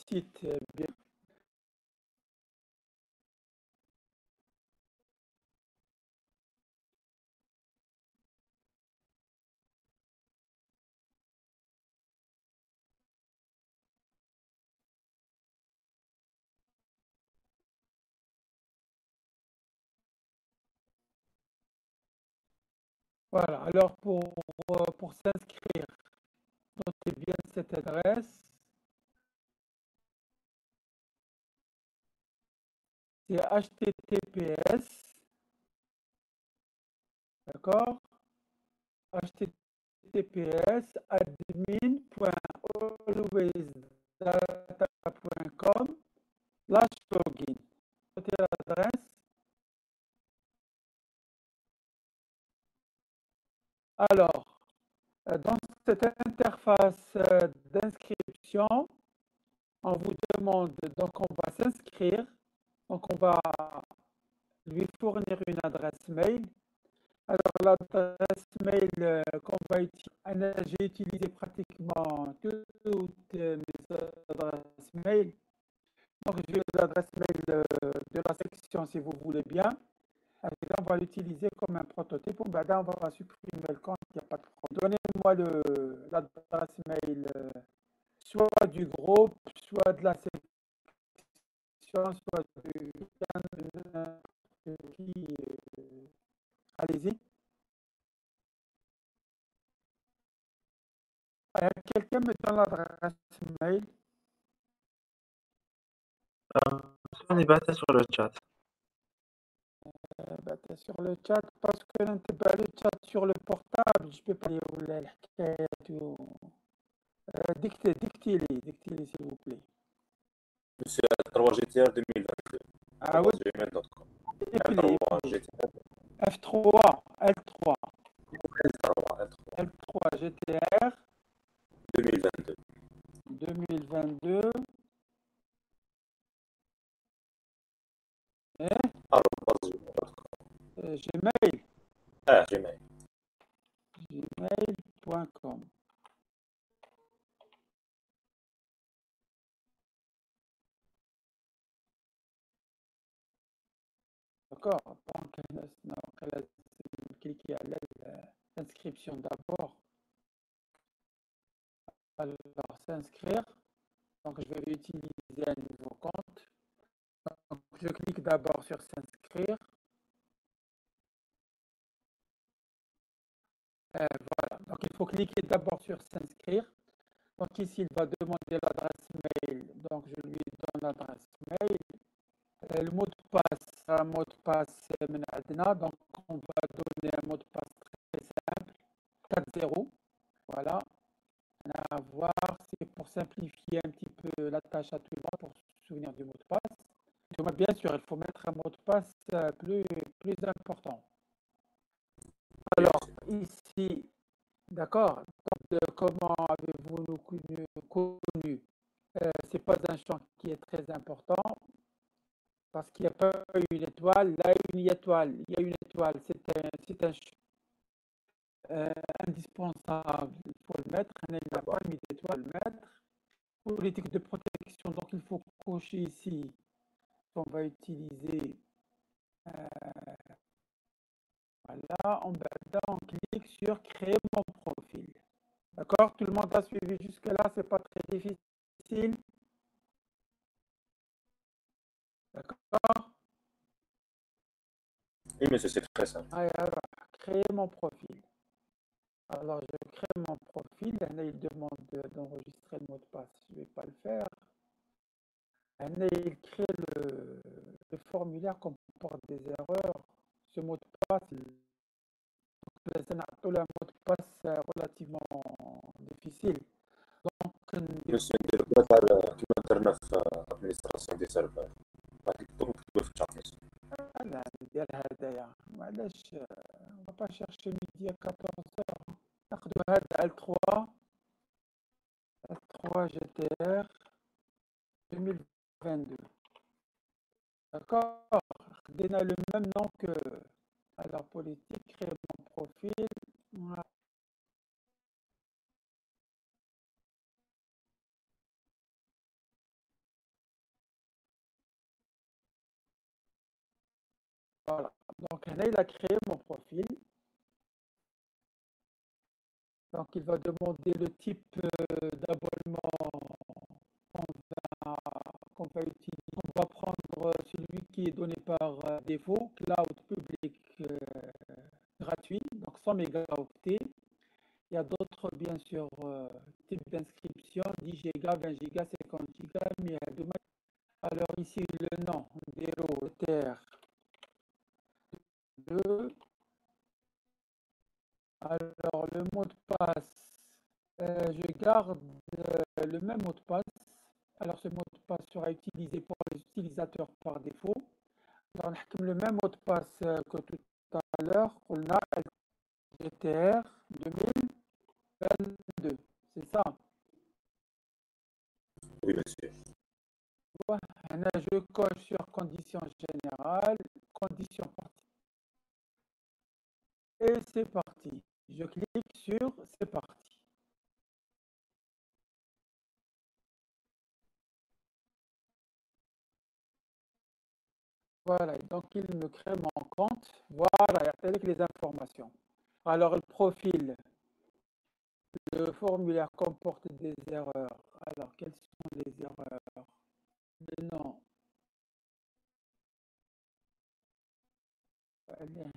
site bien. Voilà, alors pour s'inscrire, notez bien cette adresse. C'est https, d'accord? https admin.alwaysdata.com/login. Notez l'adresse. Alors, dans cette interface d'inscription, on vous demande, donc on va s'inscrire, donc on va lui fournir une adresse mail. Alors l'adresse mail qu'on va utiliser, j'ai utilisé pratiquement toutes mes adresses mail. Donc j'ai l'adresse mail de la section si vous voulez bien. Et là, on va l'utiliser comme un prototype. Bon, ben là, on va supprimer le compte, il n'y a pas de problème. Donnez-moi l'adresse mail soit du groupe, soit de la section, soit de qui. Allez-y. Quelqu'un me donne l'adresse mail. On est battu sur le chat. T'es sur le chat parce que le chat sur le portable, je peux pas lire الحكاية dictez-les s'il vous plaît. Monsieur 3GTR 2022. Ah oui. gmail.com. Appelez F3, L3. L3 GTR 2022. 2022. Gmail. Gmail. Gmail.com. D'accord. Donc, cliquez à l'inscription d'abord. Alors, s'inscrire. Donc, je vais utiliser un nouveau compte. Donc, je clique d'abord sur s'inscrire. Voilà. Donc, il faut cliquer d'abord sur s'inscrire. Donc, ici, il va demander l'adresse mail. Donc, je lui donne l'adresse mail. Le mot de passe, un mot de passe Adna. Donc, on va donner un mot de passe très simple. 4-0. Voilà. À voir, c'est pour simplifier un petit peu la tâche à tout le monde pour se souvenir du mot de passe. Bien sûr, il faut mettre un mot de passe plus important. Alors, ici, d'accord, comment avez-vous nous connu? Ce n'est pas un champ qui est très important parce qu'il n'y a pas une étoile. Là, il y a une étoile, c'est un champ indispensable. Il faut le mettre. Il n'y a pas mis d'étoile, le mettre. Politique de protection, donc il faut cocher ici. On va utiliser. Voilà, on clique sur créer mon profil. D'accord? Tout le monde a suivi jusque-là, c'est pas très difficile. D'accord? Oui, monsieur, c'est très simple. Alors, créer mon profil. Alors, je crée mon profil. Là, il demande d'enregistrer le mot de passe. Je ne vais pas le faire. Là, il crée le formulaire comporte des erreurs. Ce mot de passe, c'est un mot de passe relativement difficile. Donc, monsieur, كما درنا في administration des serveurs. تكتبوا في الشات. لا ندير هدايا معليش on va pas chercher midi à 14h. ناخدو هذا L3 GTR 2022. D'accord? خدينا le même nom que alors politique, créer mon profil. Voilà. Voilà. Donc, là, il a créé mon profil. Donc, il va demander le type d'abonnement qu'on qu'on va utiliser. On va prendre celui qui est donné par défaut, cloud public gratuit, donc 100 mégaoctets. Il y a d'autres, bien sûr, types d'inscription, 10 gigas, 20 gigas, 50 gigas, mais il y a deux. Alors ici, le nom, Dero, terre 2. Alors, le mot de passe, je garde le même mot de passe. Alors, ce mot de passe sera utilisé pour les utilisateurs par défaut. Alors, on a le même mot de passe que tout à l'heure. On a GTR 2022. C'est ça. Oui, monsieur. Voilà. Je coche sur conditions générales, conditions particulières. Et c'est parti. Je clique sur c'est parti. Voilà, donc il me crée mon compte. Voilà, il y a avec les informations. Alors le profil, le formulaire comporte des erreurs. Alors quelles sont les erreurs? Le nom.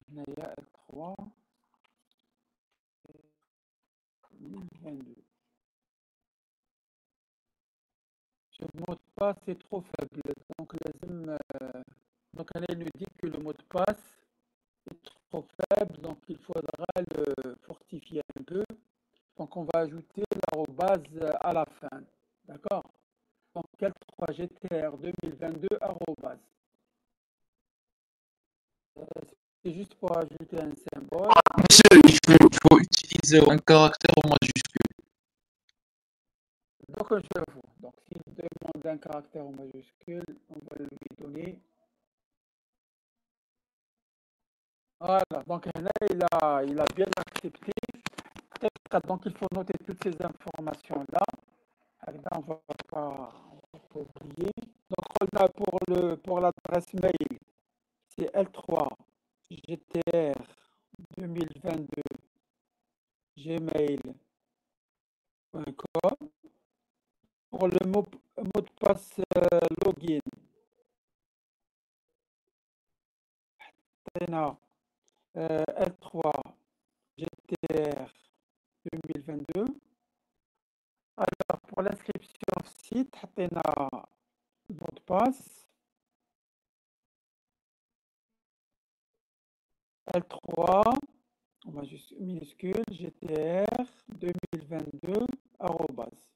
Naya L3 2022. Ce mot de passe est trop faible. Donc, donc elle nous dit que le mot de passe est trop faible, donc il faudra le fortifier un peu. Donc on va ajouter l'arrobase à la fin. D'accord? Donc L3 GTR 2022 arrobase. C'est juste pour ajouter un symbole. Monsieur, il faut utiliser un caractère au majuscule. Donc je le vois. Donc s'il demande un caractère en majuscule, on va lui donner. Voilà, donc là, il a bien accepté. Donc il faut noter toutes ces informations-là. Là, on va pas oublier. Donc on a pour l'adresse mail, c'est L3 GTR 2022 gmail.com. Pour le mot de passe login, L3 GTR 2022. Alors pour l'inscription site, le mot de passe L3 minuscule GTR 2022 arrobase.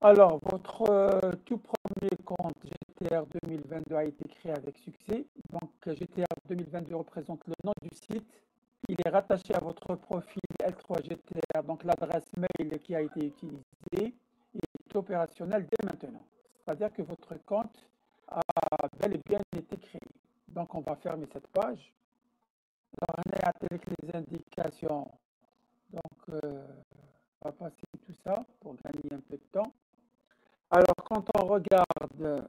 Alors, votre tout premier compte GTR 2022 a été créé avec succès. Donc, GTR 2022 représente le nom du site. Il est rattaché à votre profil L3 GTR. Donc, l'adresse mail qui a été utilisée est opérationnelle dès maintenant. C'est-à-dire que votre compte a bel et bien été créé. Donc, on va fermer cette page. Alors, on est avec les indications. Donc, on va passer tout ça pour gagner un peu de temps. Alors, quand on regarde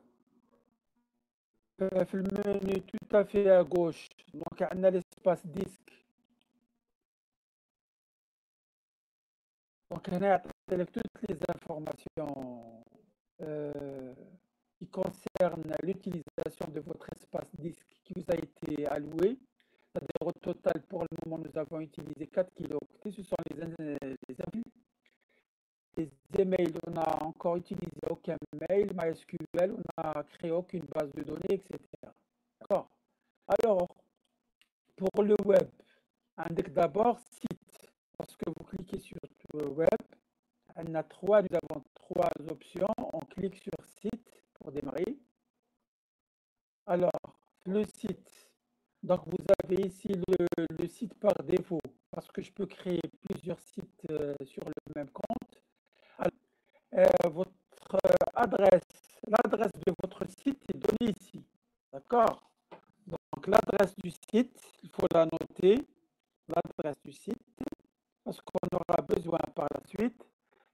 le menu tout à fait à gauche, donc on a l'espace disque. Donc, on a avec toutes les informations qui concernent l'utilisation de votre espace disque qui vous a été alloué. C'est-à-dire au total, pour le moment, nous avons utilisé 4 kilooctets. Ce sont les emails, on n'a encore utilisé aucun mail, MySQL, on n'a créé aucune base de données, etc. D'accord? Alors, pour le web, indique d'abord site. Lorsque vous cliquez sur le web, nous avons trois options. On clique sur site pour démarrer. Alors, le site. Donc, vous avez ici le site par défaut, parce que je peux créer plusieurs sites sur le même compte. Alors, votre adresse, l'adresse de votre site est donnée ici. D'accord? Donc, l'adresse du site, il faut la noter, l'adresse du site, parce qu'on aura besoin par la suite.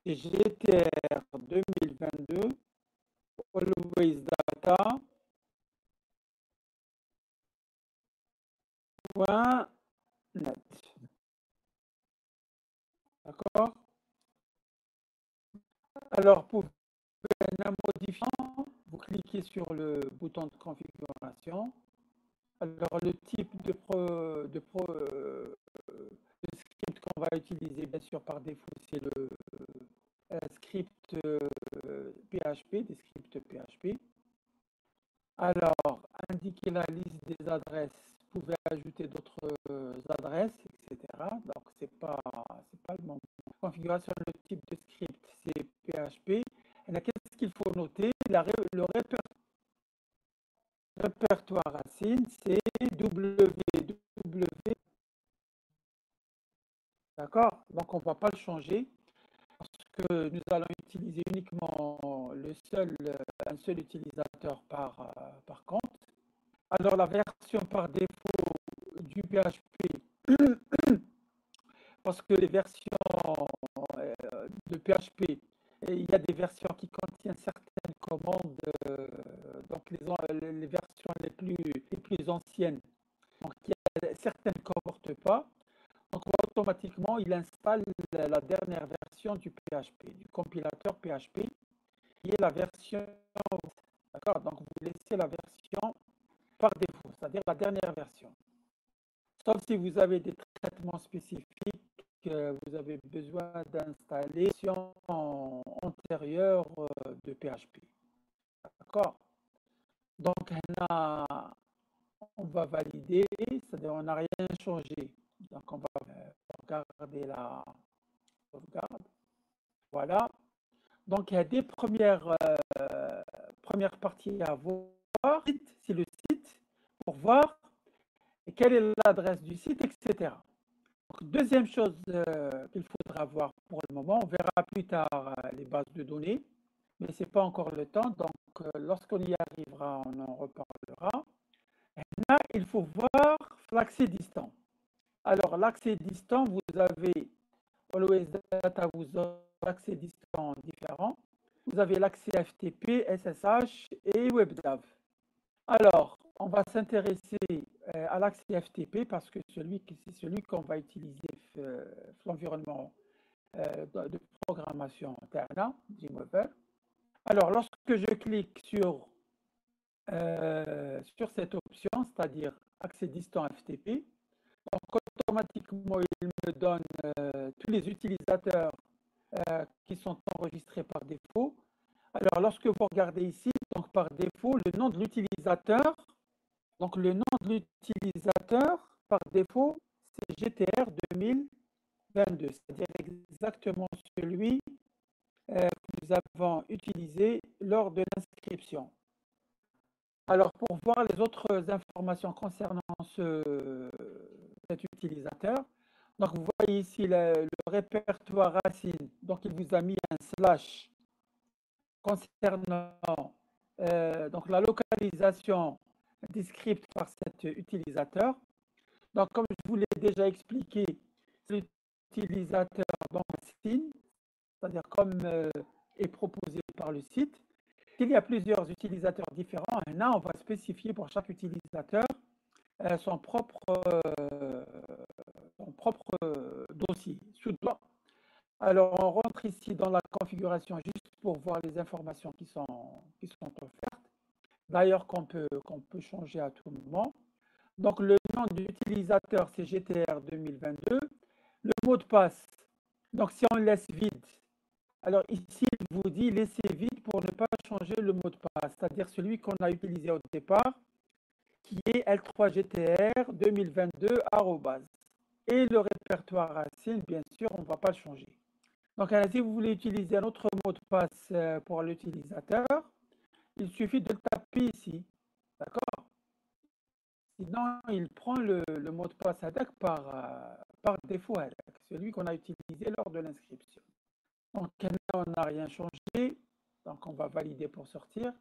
C'est GTR 2022 always data .net. D'accord? Alors, pour un modifiant, vous cliquez sur le bouton de configuration. Alors, le type de script qu'on va utiliser, bien sûr, par défaut, c'est le script PHP, des scripts PHP. Alors, indiquer la liste des adresses, vous pouvez ajouter d'autres adresses, etc. Donc, c'est pas le moment. Configuration, le type de script, c'est PHP. Et là, qu'est-ce qu'il faut noter? Le répertoire racine, c'est www. D'accord? Donc, on ne va pas le changer parce que nous allons utiliser uniquement un seul utilisateur par compte. Alors, la version par défaut du PHP, parce que les versions de PHP, il y a des versions qui contiennent certaines commandes, donc les versions les plus anciennes, donc certaines ne comportent pas. Donc automatiquement, il installe la dernière version du PHP, du compilateur PHP, qui est la version, d'accord? Donc vous laissez la version par défaut, c'est-à-dire la dernière version. Sauf si vous avez des traitements spécifiques, vous avez besoin d'installer une version antérieure de PHP. D'accord? Donc on va valider, c'est-à-dire on n'a rien changé. Donc on va regarder la sauvegarde. Voilà. Donc il y a des premières parties à voir. C'est le site pour voir quelle est l'adresse du site, etc. Donc, deuxième chose qu'il faudra voir pour le moment, on verra plus tard les bases de données, mais ce n'est pas encore le temps. Donc lorsqu'on y arrivera, on en reparlera. Et là, il faut voir l'accès distant. Alors l'accès distant, vous avez Always Data, vous avez l'accès distant différent. Vous avez l'accès FTP, SSH et WebDAV. Alors, on va s'intéresser à l'accès FTP parce que c'est celui qu'on va utiliser l'environnement de programmation interne d'Immobile. Alors, lorsque je clique sur cette option, c'est-à-dire accès distant FTP, donc automatiquement, il me donne tous les utilisateurs qui sont enregistrés par défaut. Alors, lorsque vous regardez ici, donc par défaut, le nom de l'utilisateur, donc le nom de l'utilisateur par défaut, c'est GTR 2022, c'est-à-dire exactement celui que nous avons utilisé lors de l'inscription. Alors, pour voir les autres informations concernant cet utilisateur, donc vous voyez ici le répertoire racine, donc il vous a mis un slash concernant donc la localisation des scripts par cet utilisateur. Donc, comme je vous l'ai déjà expliqué, c'est l'utilisateur racine, c'est-à-dire comme est proposé par le site. S'il y a plusieurs utilisateurs différents, là, on va spécifier pour chaque utilisateur son propre dossier. Alors, on rentre ici dans la configuration juste pour voir les informations qui sont offertes. D'ailleurs, qu'on peut changer à tout moment. Donc, le nom de l'utilisateur, c'est GTR 2022. Le mot de passe, donc si on laisse vide, alors ici, il vous dit laissez vide pour ne pas changer le mot de passe, c'est-à-dire celui qu'on a utilisé au départ, qui est L3GTR 2022 @ et le répertoire racine, bien sûr, on ne va pas le changer. Donc, si vous voulez utiliser un autre mot de passe pour l'utilisateur, il suffit de le taper ici. D'accord? Sinon, il prend le mot de passe ADAC par défaut ADAC, celui qu'on a utilisé lors de l'inscription. Donc, là, on n'a rien changé. Donc, on va valider pour sortir.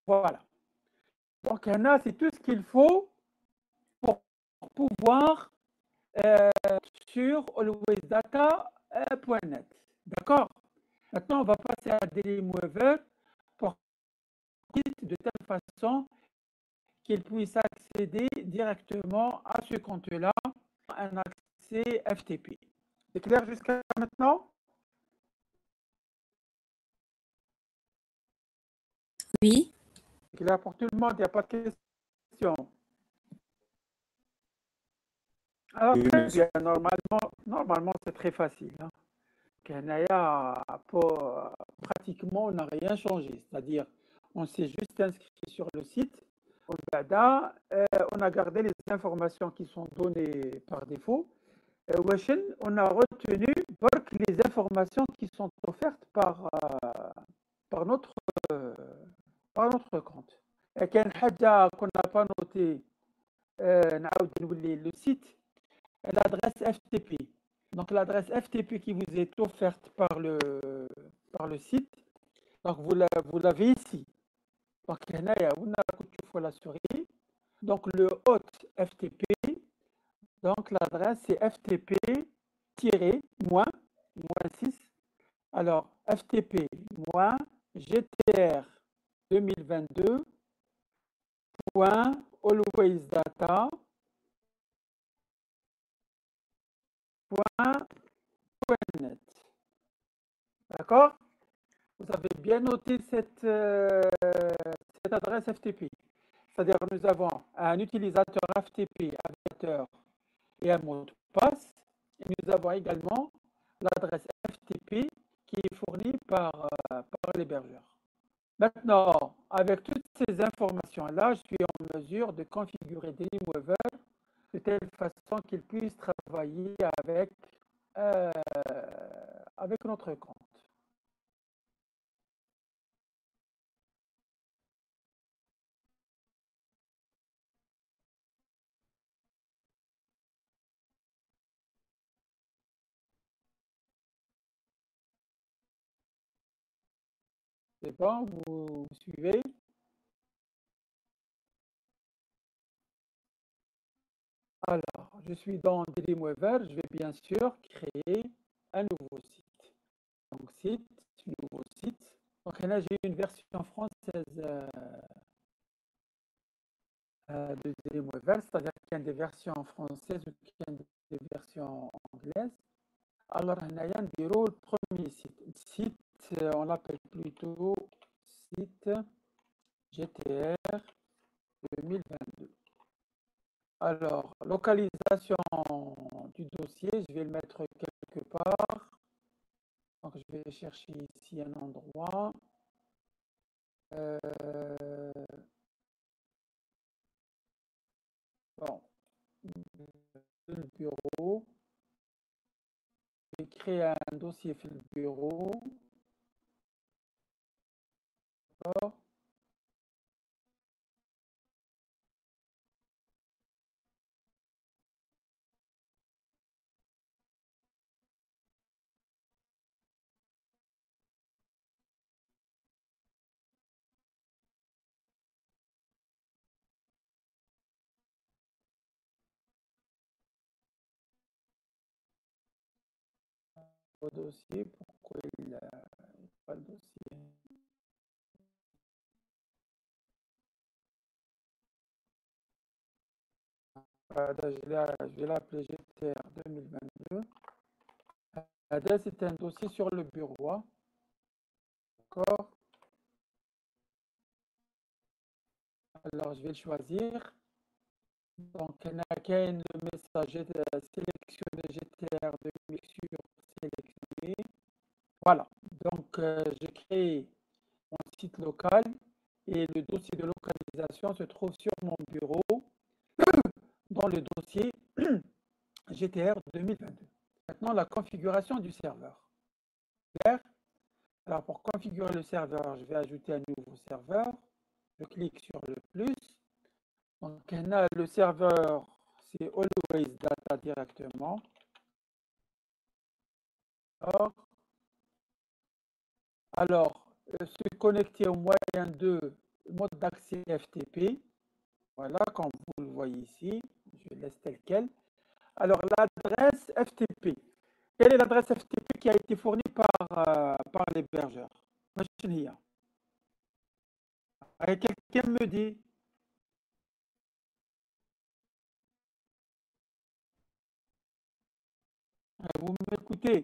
Voilà. Donc, c'est tout ce qu'il faut pour pouvoir sur alwaysdata.net. D'accord? Maintenant, on va passer à Dailymover pour de telle façon qu'il puisse accéder directement à ce compte-là, un accès FTP. C'est clair jusqu'à maintenant? Oui. C'est clair pour tout le monde, il n'y a pas de questions. Alors, très bien, normalement c'est très facile. Hein. Pratiquement, on n'a rien changé. C'est-à-dire, on s'est juste inscrit sur le site. On a gardé les informations qui sont données par défaut. On a retenu les informations qui sont offertes par notre compte. Et qu'il y a une chose qu'on n'a pas noté, le site, l'adresse FTP. Donc l'adresse FTP qui vous est offerte par le site, donc vous l'avez ici. Donc la souris. Donc le hôte FTP, donc l'adresse c'est FTP--6. Alors FTP-GTR 2022.alwaysdata.net. D'accord? Vous avez bien noté cette adresse FTP. C'est-à-dire que nous avons un utilisateur FTP et un mot de passe. Et nous avons également l'adresse FTP qui est fournie par l'hébergeur. Maintenant, avec toutes ces informations-là, je suis en mesure de configurer Dailymover de telle façon qu'il puisse travailler avec notre compte. C'est bon, vous suivez? Alors, je suis dans Dailymover, je vais bien sûr créer un nouveau site. Donc, nouveau site. Donc là, j'ai une version française de Dailymover, c'est-à-dire qu'il y a des versions françaises ou qu'il y a des versions anglaises. Alors, on a un bureau, le premier site, on l'appelle plutôt site GTR 2022. Alors, localisation du dossier, je vais le mettre quelque part. Donc, je vais chercher ici un endroit. Bon, le bureau. Je vais créer un dossier sur le bureau. D'accord. Au dossier, pourquoi il n'a pas le dossier? Je vais l'appeler GTR 2022. C'est un dossier sur le bureau. D'accord. Alors, je vais le choisir. Donc, il y a le message sélectionner GTR 2000 sur sélectionner. Voilà. Donc, j'ai créé mon site local et le dossier de localisation se trouve sur mon bureau dans le dossier GTR 2022. Maintenant, la configuration du serveur. Alors, pour configurer le serveur, je vais ajouter un nouveau serveur. Je clique sur le plus. Donc, on a le serveur, c'est Always Data directement. Alors, se connecter au moyen de mode d'accès FTP. Voilà, comme vous le voyez ici, je laisse tel quel. Alors, l'adresse FTP. Quelle est l'adresse FTP qui a été fournie par l'hébergeur? Quelqu'un me dit. Vous m'écoutez?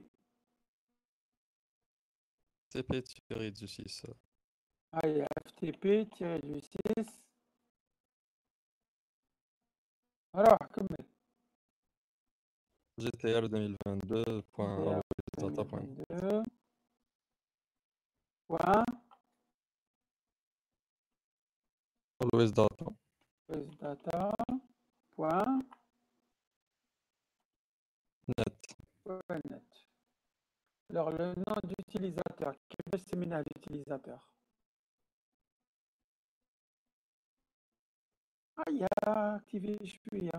FTP-6. Allez, FTP-6. Alors, كمل. GTR 2022.alwaysdata.net. 2022. Point. Alwaysdata. Alwaysdata. Point. net. Alors, le nom d'utilisateur. Quel est le nom d'utilisateur? Ah, il y a activé, je suis.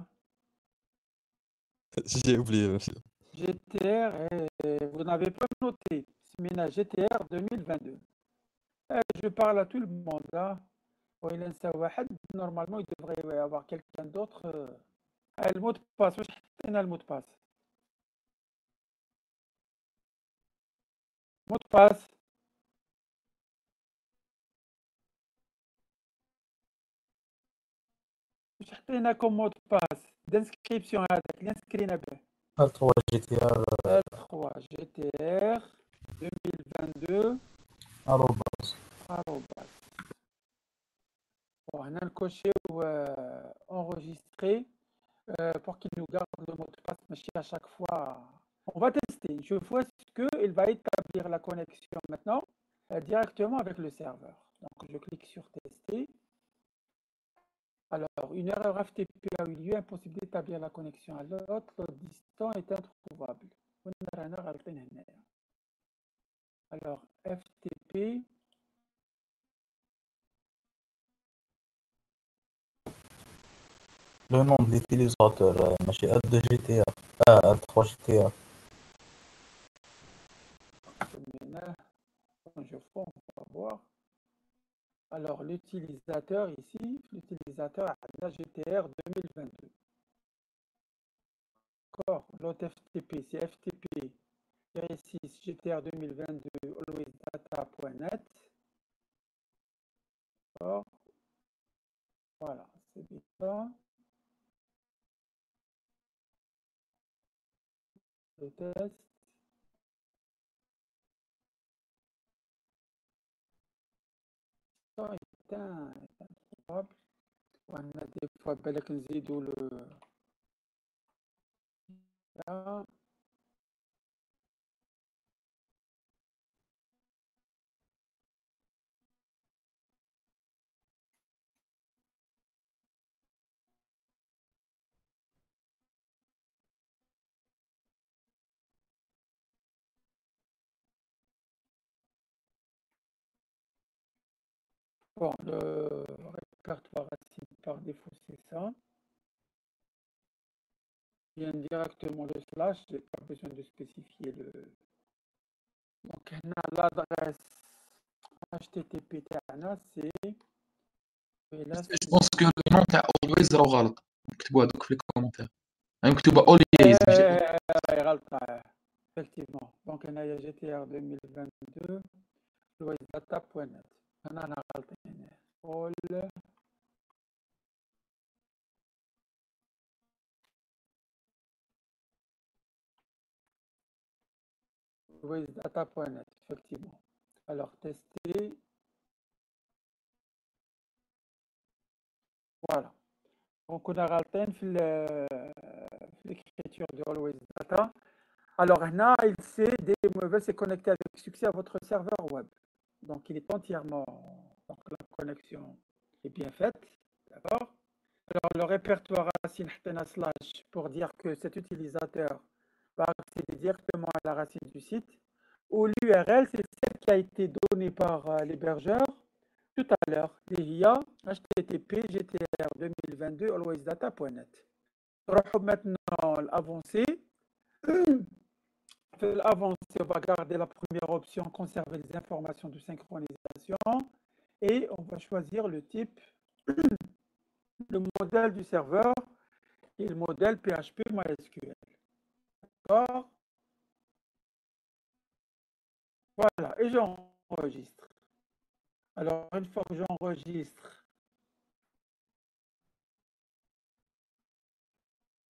J'ai oublié, monsieur. GTR, vous n'avez pas noté. Semina GTR 2022. Je parle à tout le monde. Là. Normalement, il devrait y avoir quelqu'un d'autre. Le mot de passe. Le mot de passe. Mot de passe. حطينا comme mot de passe d'inscription هذاك اللي نسكرينا به L3 GTR L3 GTR 2022 arrobas. Bon, on a le coché enregistré pour qu'il nous garde le mot de passe, mais à chaque fois. On va tester. Je vois qu'il va établir la connexion maintenant directement avec le serveur. Donc, je clique sur tester. Alors, une erreur FTP a eu lieu, impossible d'établir la connexion à l'autre distant est introuvable. Alors, FTP. Le nom de l'utilisateur, ماشي L2 GTR, L3 GTR. On va voir. Alors, l'utilisateur ici, l'utilisateur a GTR 2022. D'accord, l'autre FTP, c'est FTP 6 GTR 2022 alwaysdata.net. D'accord, voilà, c'est bien ça. Le test. Ça est introuvable. On a des fois بالك نزيدوا le là. Bon, le répertoire racine par défaut, c'est ça. Il vient directement le slash, je n'ai pas besoin de spécifier le. Donc, on a l'adresse HTTP تاعنا c'est. Je pense que le nom تاع always راه غلط نكتبوا هذوك في الكومنتير مكتوبه always غلطة effectivement. Donc, on a GTR 2022 alwaysdata.net. أنا غلطين all alwaysdata.net effectivement. Alors, tester. Voilà. Donc, on a غلطين في l'écriture de Always Data. Alors, là, il s'est connecté avec succès à votre serveur web. Donc, il est entièrement. Donc, la connexion est bien faite. D'accord. Alors, le répertoire racine slash pour dire que cet utilisateur va accéder directement à la racine du site. Ou l'URL, c'est celle qui a été donnée par l'hébergeur tout à l'heure, l'IA HTTP GTR 2022 alwaysdata.net. Maintenant, l'avancée. L'avancée, on va garder la première option, conserver les informations de synchronisation. Et on va choisir le type, le modèle du serveur. et le modèle PHP MySQL. D'accord? Voilà, et j'enregistre. Alors, une fois que j'enregistre,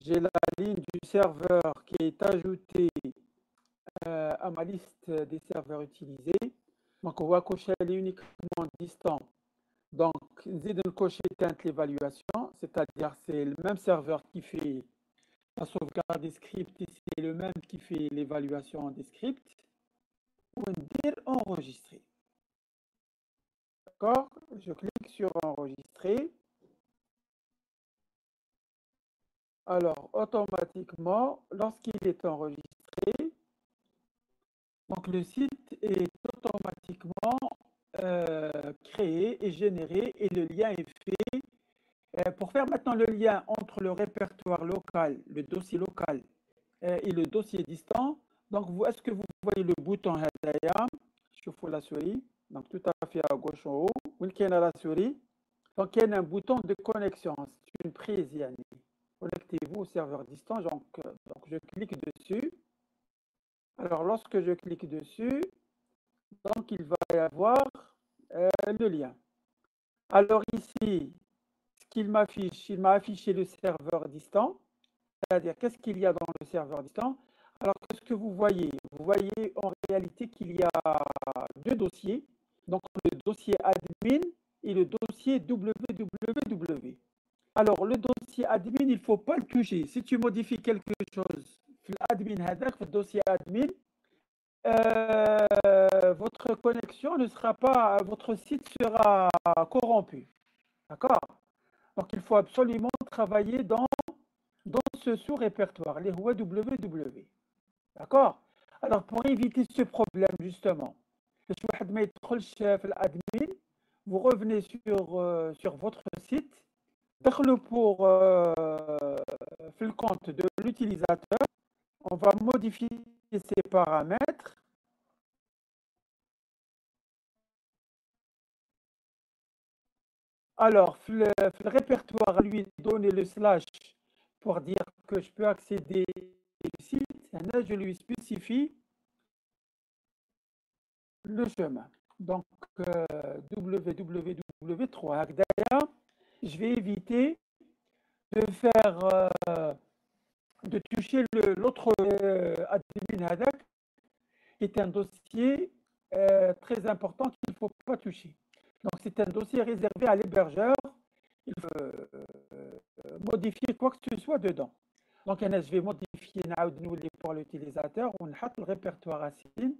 j'ai la ligne du serveur qui est ajoutée à ma liste des serveurs utilisés. Donc, on va cocher elle est uniquement distant. Donc, nzid cocher l'évaluation, c'est-à-dire c'est le même serveur qui fait la sauvegarde des scripts et c'est le même qui fait l'évaluation des scripts. Ou dire enregistrer. D'accord? Je clique sur enregistrer. Alors, automatiquement, lorsqu'il est enregistré, donc le site est automatiquement créé et généré et le lien est fait. Pour faire maintenant le lien entre le répertoire local, le dossier local et le dossier distant, donc est-ce que vous voyez le bouton Hadaya? Je fous la souris, donc tout à fait à gauche en haut. Où est-ce qu'il y a la souris? Donc il y a un bouton de connexion, c'est une prise, yani. Connectez-vous au serveur distant, donc je clique dessus. Alors lorsque je clique dessus, donc il va y avoir le lien. Alors ici, ce qu'il m'affiche, il m'a affiché le serveur distant, c'est-à-dire qu'est-ce qu'il y a dans le serveur distant. Alors qu'est-ce que vous voyez? Vous voyez en réalité qu'il y a deux dossiers, donc le dossier admin et le dossier www. Alors le dossier admin, il ne faut pas le toucher. Si tu modifies quelque chose, le dossier admin, votre connexion ne sera pas, votre site sera corrompu. D'accord? Donc il faut absolument travailler dans ce sous-répertoire, les www. D'accord? Alors pour éviter ce problème justement, vous revenez sur votre site, pour le compte de l'utilisateur, on va modifier ces paramètres. Alors, le répertoire, lui, donner le slash pour dire que je peux accéder au site. Là, je lui spécifie le chemin. Donc, www.3. D'ailleurs, je vais éviter de faire, de toucher l'autre admin hadak, qui est un dossier très important qu'il ne faut pas toucher. Donc, c'est un dossier réservé à l'hébergeur. Il faut modifier quoi que ce soit dedans. Donc, je vais modifier pour l'utilisateur. On a le répertoire racine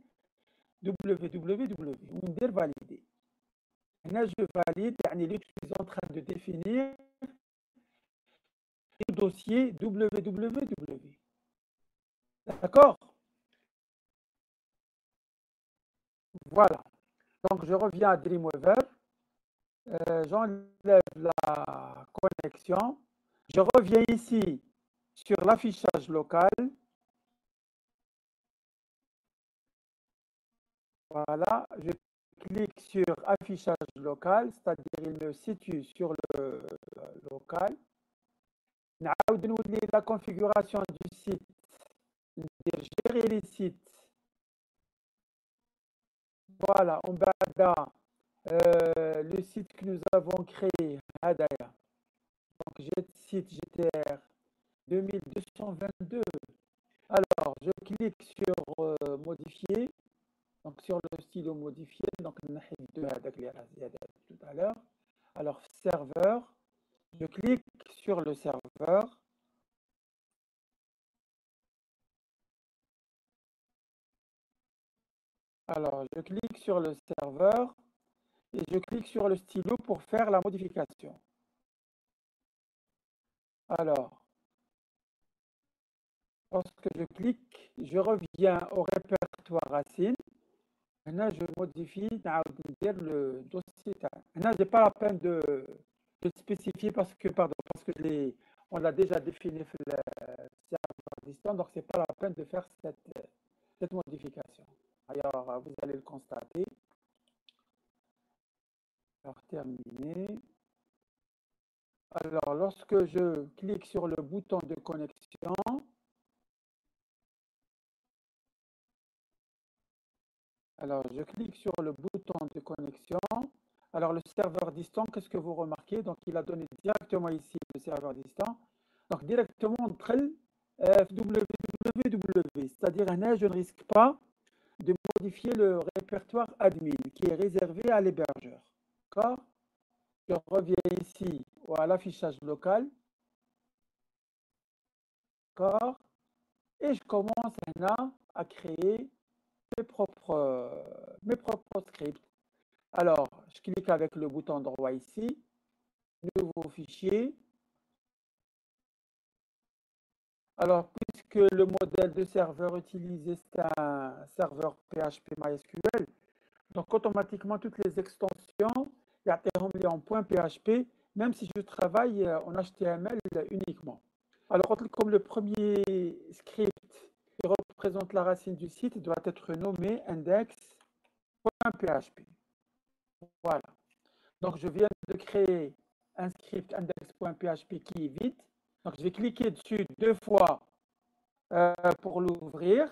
www. On va valider. Je valide. Je suis en train de définir le dossier www. D'accord? Voilà. Donc, je reviens à Dreamweaver. J'enlève la connexion. Je reviens ici sur l'affichage local. Voilà, je clique sur affichage local, c'est-à-dire il me situe sur le local. La configuration du site, gérer les sites. Voilà, on bada le site que nous avons créé, Hadaya. Donc, site GTR 2222. Alors, je clique sur modifier. Donc, sur le stylo modifié, donc, tout à l'heure. Alors, serveur, je clique sur le serveur. Alors, je clique sur le serveur et je clique sur le stylo pour faire la modification. Alors, lorsque je clique, je reviens au répertoire racine. Maintenant, je modifie le dossier. Maintenant, je n'ai pas la peine de spécifier parce que on l'a déjà défini sur le serveur distant, donc ce n'est pas la peine de faire cette modification. Alors, vous allez le constater. Alors, terminé. Alors, lorsque je clique sur le bouton de connexion, alors je clique sur le bouton de connexion. Alors, le serveur distant, qu'est-ce que vous remarquez? Donc, il a donné directement ici le serveur distant. Donc, directement entre www, c'est-à-dire je ne risque pas de modifier le répertoire admin qui est réservé à l'hébergeur. D'accord? Je reviens ici à l'affichage local. D'accord? Et je commence maintenant à créer mes propres scripts. Alors, je clique avec le bouton droit ici, nouveau fichier. Alors, puisque le modèle de serveur utilisé, c'est un serveur PHP MySQL, donc automatiquement, toutes les extensions, il y a en .php, même si je travaille en HTML uniquement. Alors, comme le premier script qui représente la racine du site doit être nommé index.php. Voilà. Donc, je viens de créer un script index.php qui est vide. Donc, je vais cliquer dessus 2 fois pour l'ouvrir,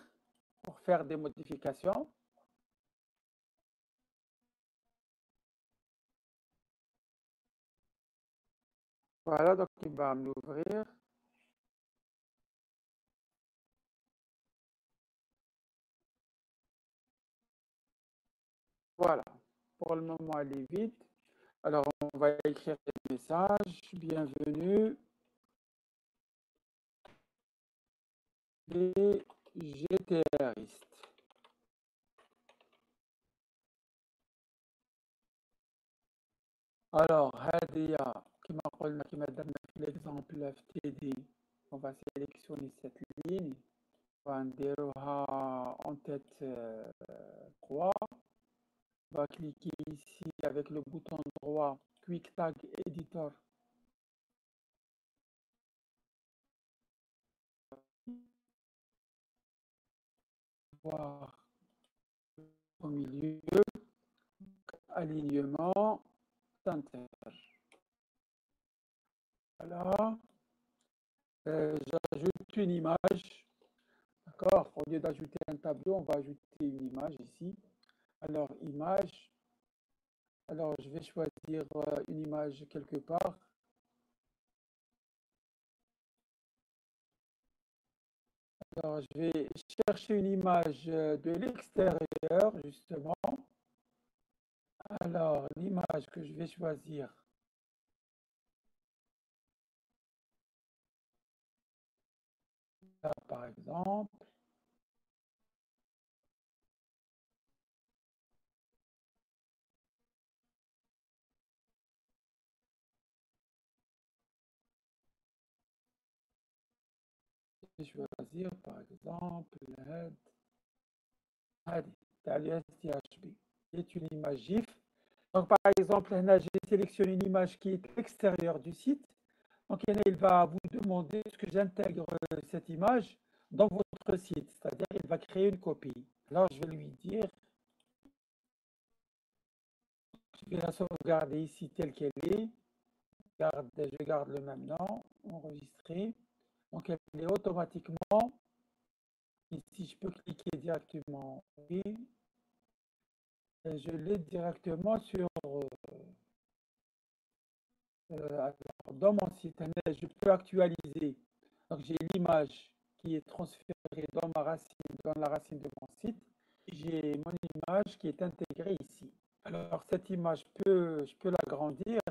pour faire des modifications. Voilà, donc il va me l'ouvrir. Voilà. Pour le moment, elle est vide. Alors, on va écrire des messages. Bienvenue. Les GTRistes. Alors, هذه كما قلنا كما درنا في l'exemple FTD, on va sélectionner cette ligne. On va نديروها en tête 3. On va cliquer ici avec le bouton droit Quick Tag Editor. Voir au milieu, alignement, center. Voilà. J'ajoute une image. D'accord. Au lieu d'ajouter un tableau, on va ajouter une image ici. Alors, image. Alors, je vais choisir une image quelque part. Alors, je vais chercher une image de l'extérieur, justement. Alors, l'image que je vais choisir. Là, par exemple. Je vais choisir, par exemple, STHB, qui est une image GIF. Donc, par exemple, j'ai sélectionné une image qui est extérieure du site. Donc, il va vous demander est-ce que j'intègre cette image dans votre site, c'est-à-dire il va créer une copie. Alors, je vais lui dire, je vais la sauvegarder ici telle qu'elle est. Je garde le même nom, enregistrer. Donc, elle est automatiquement, ici, je peux cliquer directement, oui. Et je l'ai directement sur, alors, dans mon site, je peux actualiser. Donc, j'ai l'image qui est transférée dans la racine de mon site. J'ai mon image qui est intégrée ici. Alors, cette image, je peux l'agrandir.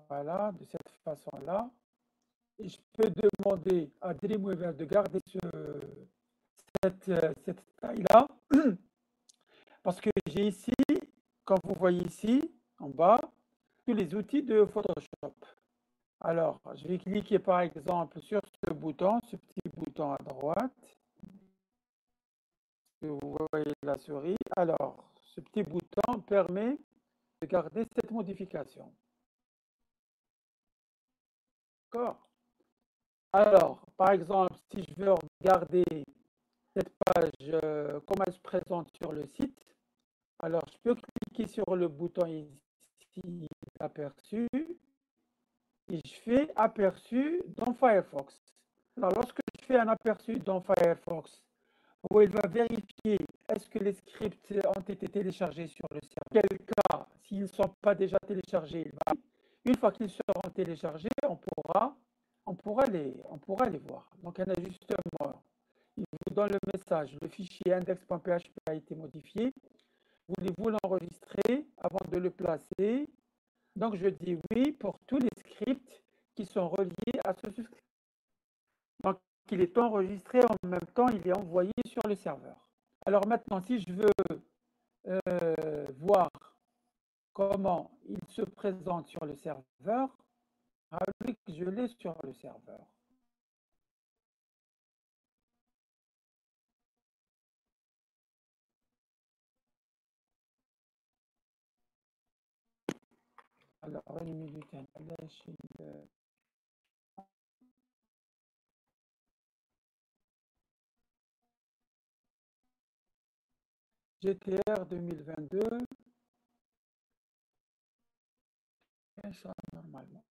Voilà, de cette façon-là. Et je peux demander à Dreamweaver de garder cette taille-là. Parce que j'ai ici, comme vous voyez ici, en bas, tous les outils de Photoshop. Alors, je vais cliquer par exemple sur ce bouton, ce petit bouton à droite. Vous voyez la souris. Alors, ce petit bouton permet de garder cette modification. D'accord? Alors, par exemple, si je veux regarder cette page comme elle se présente sur le site, alors je peux cliquer sur le bouton ici aperçu. et je fais aperçu dans Firefox. Alors, lorsque je fais un aperçu dans Firefox, où il va vérifier est-ce que les scripts ont été téléchargés sur le serveur. Quel cas, s'ils ne sont pas déjà téléchargés, une fois qu'ils seront téléchargés, on pourra les voir. Donc, un ajustement, il vous donne le message, le fichier index.php a été modifié. Voulez-vous l'enregistrer avant de le placer? Donc, je dis oui pour tous les scripts qui sont reliés à ce script. Donc, il est enregistré en même temps, il est envoyé sur le serveur. Alors maintenant, si je veux voir comment il se présente sur le serveur, je l'ai sur le serveur. Alors, une minute, GTR 2022. Ça, normalement.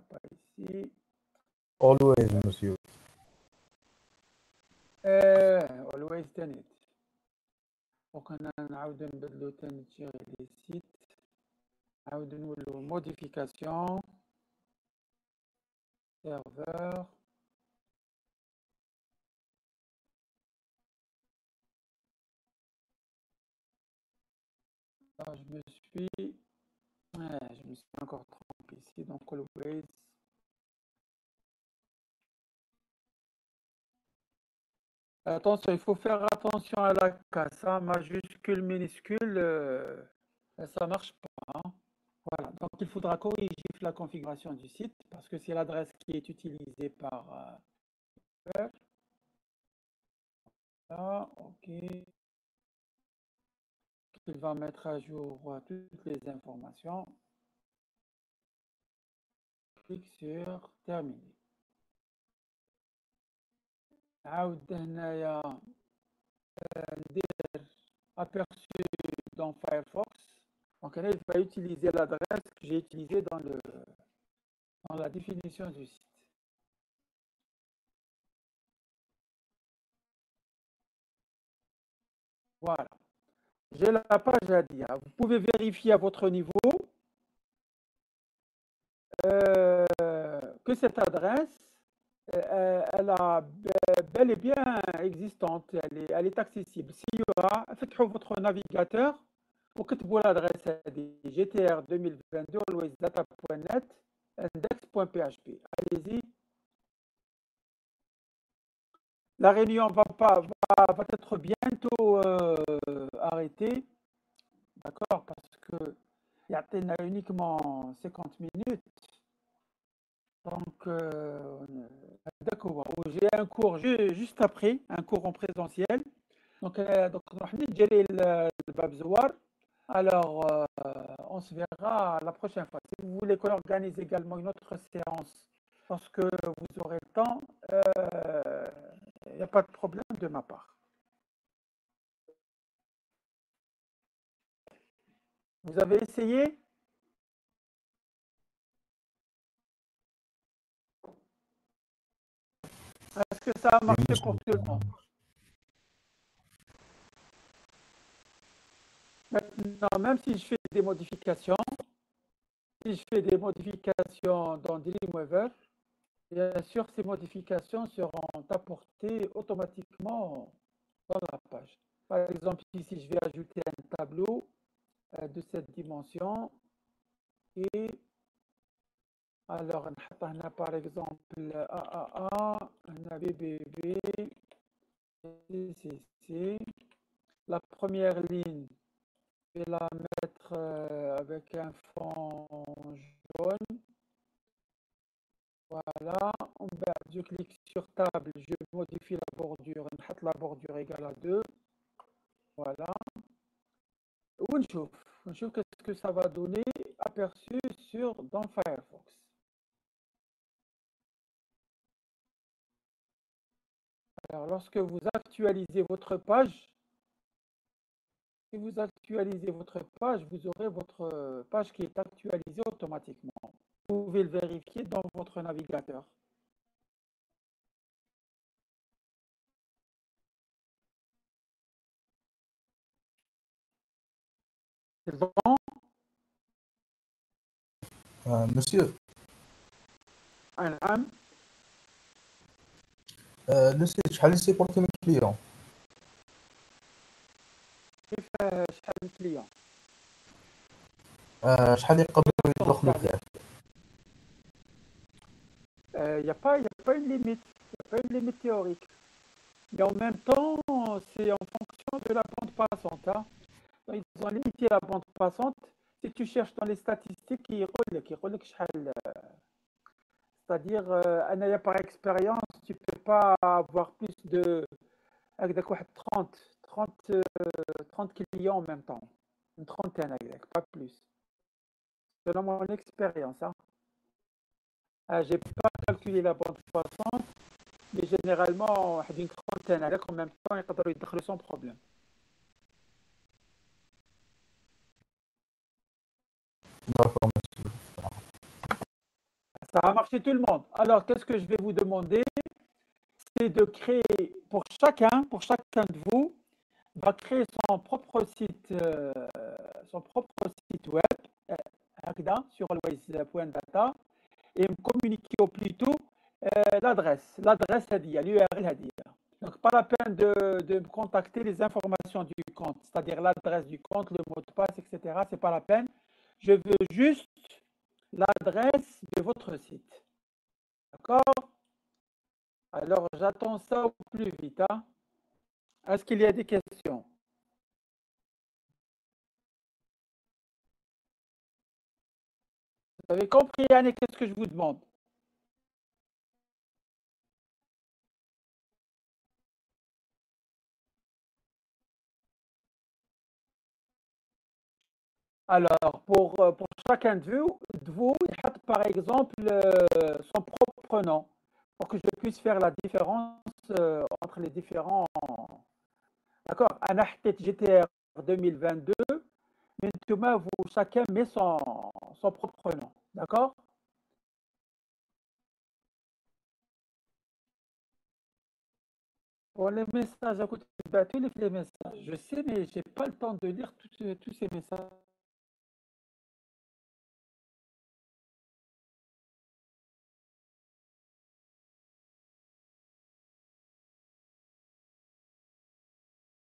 Pas ici. Always, monsieur. Always done it. Donc, on a نعاود نبدلو تاني les sites. نعاود نولو modification. Serveur. Alors, je me suis encore trompé ici, donc always. Attention, il faut faire attention à la casse, hein, majuscule, minuscule, ça marche pas. Hein. Voilà, donc il faudra corriger la configuration du site parce que c'est l'adresse qui est utilisée par là, ok. Il va mettre à jour toutes les informations. Clique sur terminer. عاود هنايا ندير aperçu dans Firefox. Donc là, il va utiliser l'adresse que j'ai utilisée dans la définition du site. Voilà. J'ai la page à dire. Vous pouvez vérifier à votre niveau que cette adresse, elle a bel et bien existante, elle est accessible. Si faites votre navigateur, وكتبوا l'adresse GTR 2022 alwaysdata.net index.php. Allez-y. La réunion va être bientôt arrêtée. D'accord, parce que il y a uniquement 50 minutes. Donc, d'accord. J'ai un cours juste après, un cours en présentiel. Donc, alors, on se verra la prochaine fois. Si vous voulez qu'on organise également une autre séance, parce que vous aurez le temps, il n'y a pas de problème de ma part. Vous avez essayé? Est-ce que ça a marché pour tout le monde? Maintenant, même si je fais des modifications, dans Dreamweaver, bien sûr, ces modifications seront apportées automatiquement dans la page. Par exemple, ici, je vais ajouter un tableau de cette dimension et alors, on a par exemple AAA, on a BBB, CCC. La première ligne, je vais la mettre avec un fond jaune. Voilà, je clique sur table, je modifie la bordure, la bordure égale à 2. Voilà. ونشوف qu'est-ce que ça va donner aperçu dans Firefox. Alors, lorsque vous actualisez votre page, si vous actualisez votre page, vous aurez votre page qui est actualisée automatiquement. Vous pouvez le vérifier dans votre navigateur. C'est bon? Monsieur, نعم. le site شحال يسيبورتي من كليون كيف شحال من كليون؟ شحال يقدروا يدخلوا فيه Il n'y a pas une limite. Il n'y a pas une limite théorique. Mais en même temps, c'est en fonction de la bande passante. Hein. Donc, ils ont limité la bande passante. Si tu cherches dans les statistiques, ils relèvent شحال. C'est-à-dire, par expérience, tu ne peux pas avoir plus de 30 clients en même temps. Une trentaine, pas plus. Selon mon expérience. Hein. Je n'ai pas calculé la bande passante, mais généralement, une trentaine, en même temps, ils peuvent y sans problème. D'accord, monsieur. Ça a marché tout le monde. Alors, qu'est-ce que je vais vous demander? C'est de créer pour chacun de vous, va créer son propre site web, sur always.data, et me communiquer au plus tôt l'adresse l'URL هذه. Donc, pas la peine de me contacter les informations du compte, c'est-à-dire l'adresse du compte, le mot de passe, etc. C'est pas la peine. Je veux juste l'adresse de votre site. D'accord? Alors, j'attends ça au plus vite. Hein. Est-ce qu'il y a des questions? Vous avez compris, Anne, qu'est-ce que je vous demande? Alors, pour chacun de vous, il y a par exemple son propre nom pour que je puisse faire la différence entre les différents. D'accord? Anna GTR 2022, mais vous, chacun met son propre nom. D'accord? Pour les messages, à côté, tous les messages. Je sais, mais je n'ai pas le temps de lire tous ces messages.